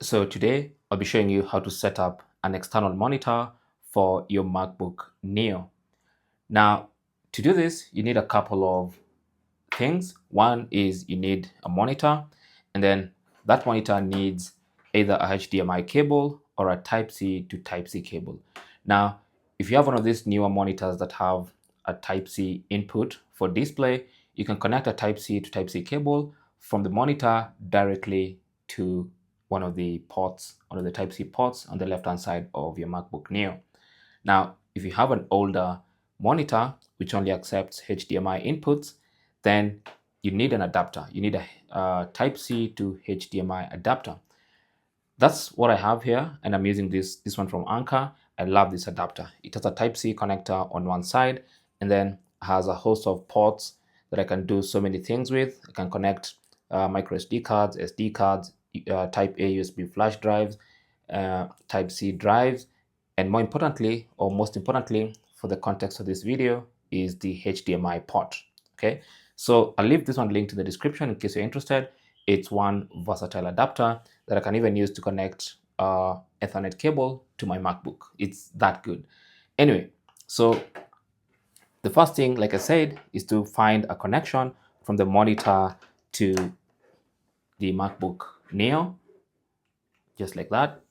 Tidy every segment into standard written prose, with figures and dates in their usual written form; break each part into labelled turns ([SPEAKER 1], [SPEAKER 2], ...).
[SPEAKER 1] So today I'll be showing you how to set up an external monitor for your MacBook Neo. Now, to do this, you need a couple of things. One is you need a monitor, and then that monitor needs either a HDMI cable or a Type-C to Type-C cable. Now, if you have one of these newer monitors that have a Type-C input for display, you can connect a Type-C to Type-C cable from the monitor directly to one of the Type-C ports on the left-hand side of your MacBook Neo. Now, if you have an older monitor which only accepts HDMI inputs, then you need an adapter. You need a Type-C to HDMI adapter. That's what I have here, and I'm using this one from Anker. I love this adapter. It has a Type-C connector on one side, and then has a host of ports that I can do so many things with. I can connect micro SD cards, SD cards, Type A USB flash drives, Type-C drives, and more importantly, or most importantly, for the context of this video, is the HDMI port. Okay, so I'll leave this one linked in the description in case you're interested. It's one versatile adapter that I can even use to connect Ethernet cable to my MacBook. It's that good. Anyway, so the first thing, like I said, is to find a connection from the monitor to the MacBook Neo, just like that.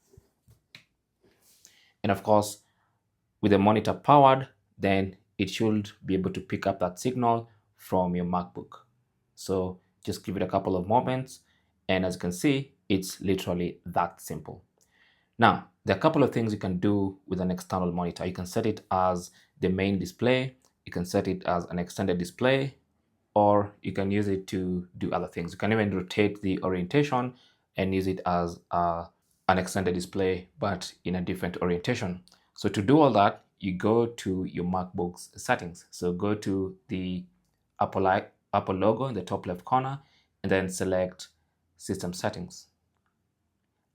[SPEAKER 1] And of course, with the monitor powered, then it should be able to pick up that signal from your MacBook. So just give it a couple of moments, and as you can see, it's literally that simple. Now, there are a couple of things you can do with an external monitor. You can set it as the main display, you can set it as an extended display, or you can use it to do other things. You can even rotate the orientation and use it as an extended display, but in a different orientation. So to do all that, you go to your MacBook's settings. So go to the Apple logo in the top left corner, and then select System Settings.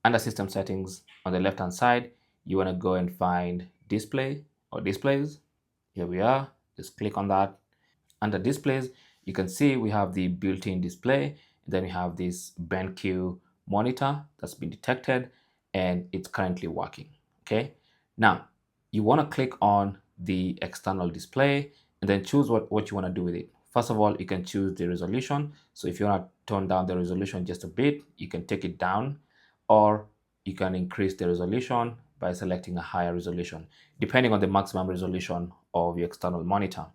[SPEAKER 1] Under System Settings, on the left-hand side, you want to go and find Display or Displays. Here we are. Just click on that. Under Displays, you can see we have the built-in display. Then we have this BenQ monitor that's been detected, and it's currently working. Okay. Now, you want to click on the external display and then choose what you want to do with it. First of all, you can choose the resolution. So if you want to tone down the resolution just a bit, you can take it down, or you can increase the resolution by selecting a higher resolution, depending on the maximum resolution of your external monitor.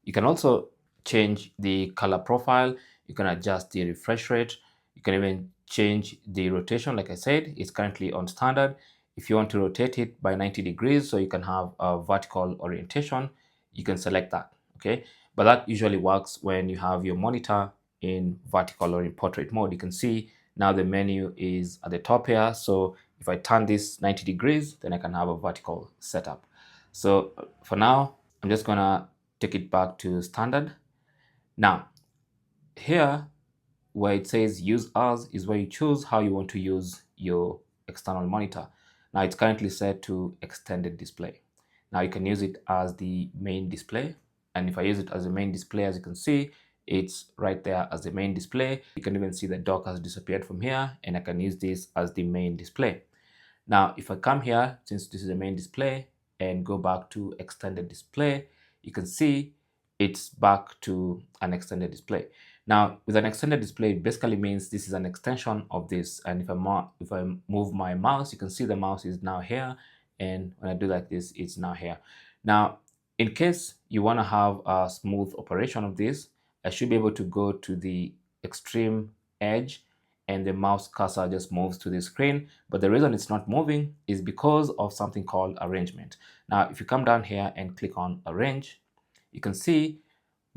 [SPEAKER 1] You can also change the color profile. You can adjust the refresh rate. You can even change the rotation. Like I said, it's currently on standard. If you want to rotate it by 90 degrees, so you can have a vertical orientation, you can select that, okay? But that usually works when you have your monitor in vertical or in portrait mode. You can see now the menu is at the top here. So if I turn this 90 degrees, then I can have a vertical setup. So for now, I'm just gonna take it back to standard. Now, here where it says use as is where you choose how you want to use your external monitor. Now it's currently set to extended display. Now you can use it as the main display. And if I use it as the main display, as you can see, it's right there as the main display. You can even see the dock has disappeared from here, and I can use this as the main display. Now, if I come here, since this is the main display, and go back to extended display, you can see it's back to an extended display. Now, with an extended display, it basically means this is an extension of this. And if I move my mouse, you can see the mouse is now here. And when I do like this, it's now here. Now, in case you want to have a smooth operation of this, I should be able to go to the extreme edge, and the mouse cursor just moves to the screen. But the reason it's not moving is because of something called arrangement. Now, if you come down here and click on Arrange, you can see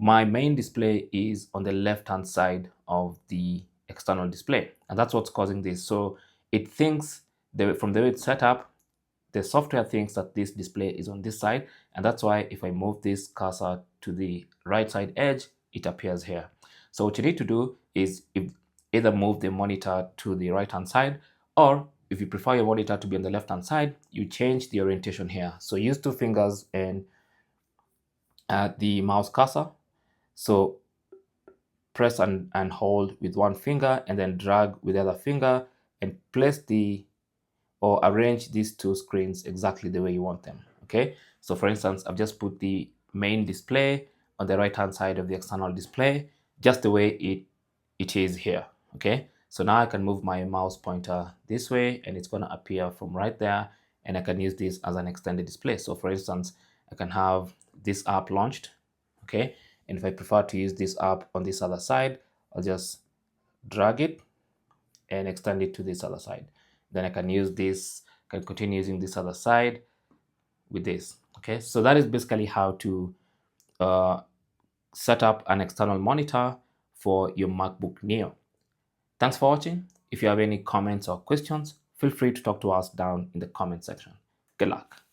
[SPEAKER 1] my main display is on the left-hand side of the external display, and that's what's causing this. So it thinks from the way it's set up, the software thinks that this display is on this side, and that's why if I move this cursor to the right side edge, it appears here. So what you need to do is either move the monitor to the right-hand side, or if you prefer your monitor to be on the left-hand side, you change the orientation here. So use two fingers and the mouse cursor. So press and hold with one finger, and then drag with the other finger and place the or arrange these two screens exactly the way you want them. Okay, so for instance, I've just put the main display on the right hand side of the external display, just the way it is here. Okay, so now I can move my mouse pointer this way and it's going to appear from right there, and I can use this as an extended display. So for instance, I can have this app launched. Okay, and if I prefer to use this app on this other side, I'll just drag it and extend it to this other side. Then I can use this, can continue using this other side with this. Okay, so that is basically how to uh, set up an external monitor for your MacBook Neo. Thanks for watching. If you have any comments or questions, feel free to talk to us down in the comment section. Good luck.